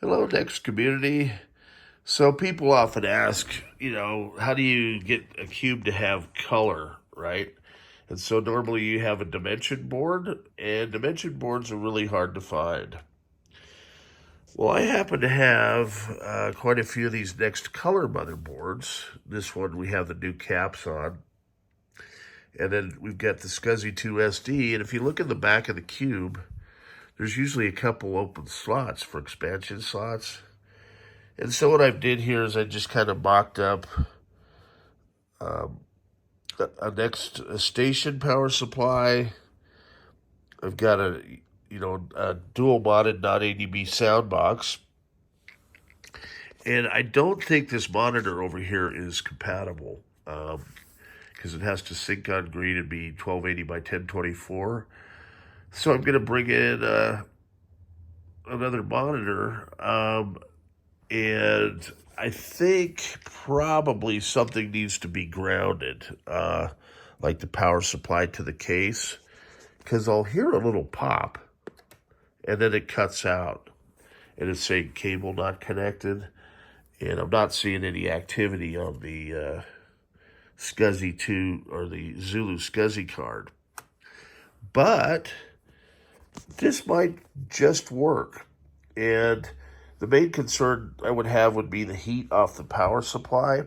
Hello, NeXT community. So people often ask, how do you get a cube to have color, right? And so normally you have a dimension board, and dimension boards are really hard to find. Well, I happen to have quite a few of these NeXT Color motherboards. This one we have the new caps on. And then we've got the SCSI 2 SD, and if you look in the back of the cube, there's usually a couple open slots for expansion slots. And so what I did here is I just kind of mocked up a NeXT station power supply. I've got a dual modded non-ADB sound box. And I don't think this monitor over here is compatible because it has to sync on green and be 1280 by 1024. So I'm going to bring in another monitor. And I think probably something needs to be grounded, like the power supply to the case, because I'll hear a little pop, and then it cuts out, and it's saying cable not connected, and I'm not seeing any activity on the SCSI 2 or the Zulu SCSI card. But this might just work, and the main concern I would have would be the heat off the power supply.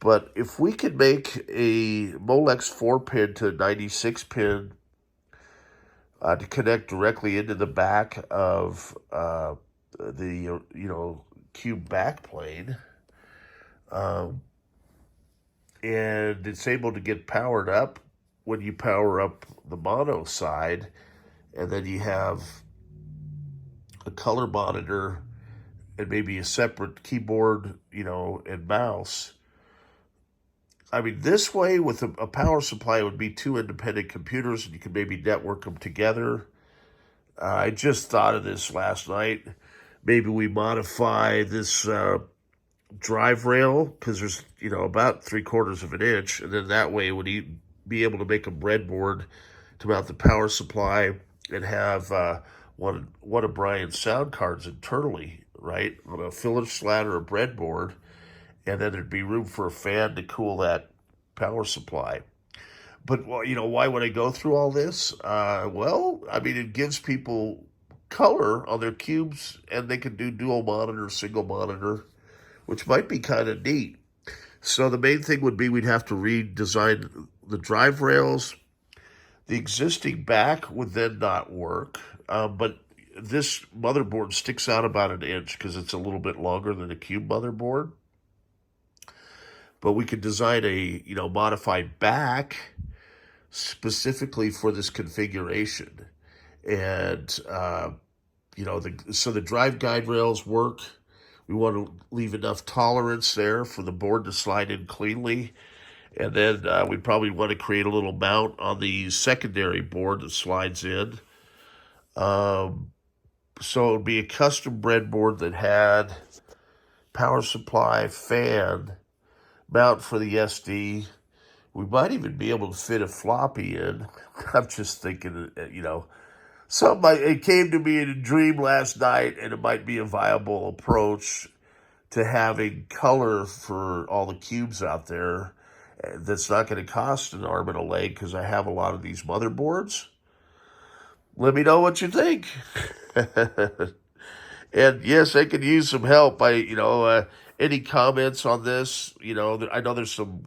But if we could make a Molex 4-pin to 96-pin to connect directly into the back of the cube backplane, and it's able to get powered up when you power up the mono side, and then you have a color monitor and maybe a separate keyboard, and mouse. I mean, this way with a power supply, it would be two independent computers, and you could maybe network them together. I just thought of this last night. Maybe we modify this drive rail, because there's, about 3/4 of an inch, and then that way it would be able to make a breadboard to mount the power supply and have one of Brian's sound cards internally, right, on a filler slat or a breadboard, and then there'd be room for a fan to cool that power supply. But, why would I go through all this? Well, I mean, it gives people color on their cubes, and they can do dual monitor, single monitor, which might be kind of neat. So the main thing would be we'd have to redesign the drive rails. The existing back would then not work, but this motherboard sticks out about an inch because it's a little bit longer than a cube motherboard. But we could design a, modified back specifically for this configuration. And, so the drive guide rails work. We want to leave enough tolerance there for the board to slide in cleanly. And then we probably want to create a little mount on the secondary board that slides in. So it would be a custom breadboard that had power supply, fan, mount for the SD. We might even be able to fit a floppy in. I'm just thinking, it came to me in a dream last night, and it might be a viable approach to having color for all the cubes out there. That's not going to cost an arm and a leg because I have a lot of these motherboards. Let me know what you think. And yes, I could use some help. Any comments on this? I know there's some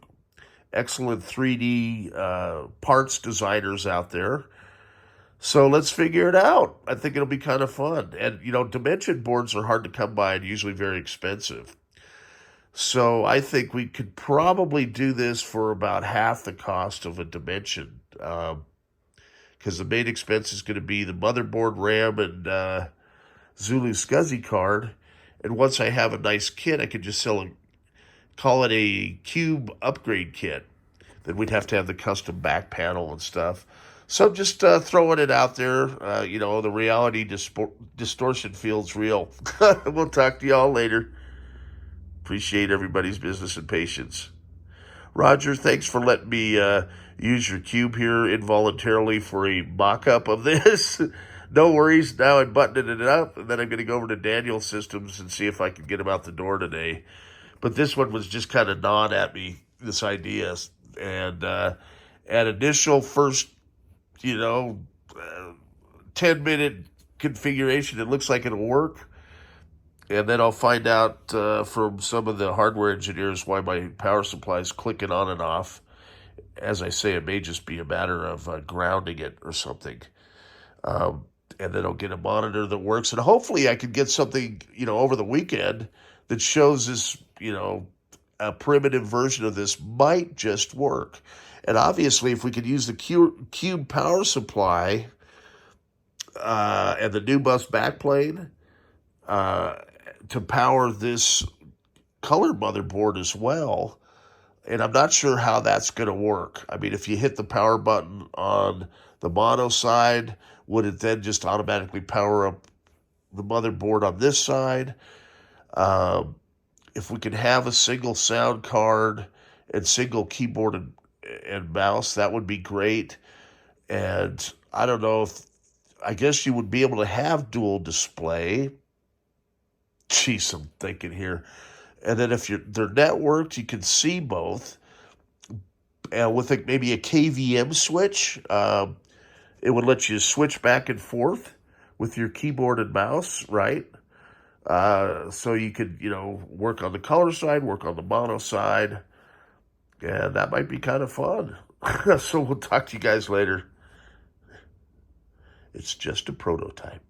excellent 3D parts designers out there. So let's figure it out. I think it'll be kind of fun. And, dimension boards are hard to come by and usually very expensive. So I think we could probably do this for about half the cost of a dimension, because the main expense is going to be the motherboard, RAM, and Zulu SCSI card. And once I have a nice kit, I could just call it a cube upgrade kit. Then we'd have to have the custom back panel and stuff. So I'm just throwing it out there. The reality distortion feels real. We'll talk to y'all later. Appreciate everybody's business and patience. Roger, thanks for letting me use your cube here involuntarily for a mock-up of this. no worries. Now I'm buttoning it up, and then I'm going to go over to Daniel's Systems and see if I can get him out the door today. But this one was just kind of gnawed at me, this idea. And at initial first, you know, 10-minute configuration, it looks like it'll work. And then I'll find out from some of the hardware engineers why my power supply is clicking on and off. As I say, it may just be a matter of grounding it or something. And then I'll get a monitor that works. And hopefully I can get something, you know, over the weekend that shows this, you know, a primitive version of this might just work. And obviously, if we could use the Cube power supply and the new bus backplane to power this color motherboard as well, and I'm not sure how that's going to work. I mean, if you hit the power button on the mono side, would it then just automatically power up the motherboard on this side? If we could have a single sound card and single keyboard and mouse, that would be great. And I don't know if, I guess you would be able to have dual display. Jeez, I'm thinking here. And then if they're networked, you can see both. And with maybe a KVM switch, it would let you switch back and forth with your keyboard and mouse, right? So you could, you know, work on the color side, work on the mono side, and that might be kind of fun. So we'll talk to you guys later. It's just a prototype.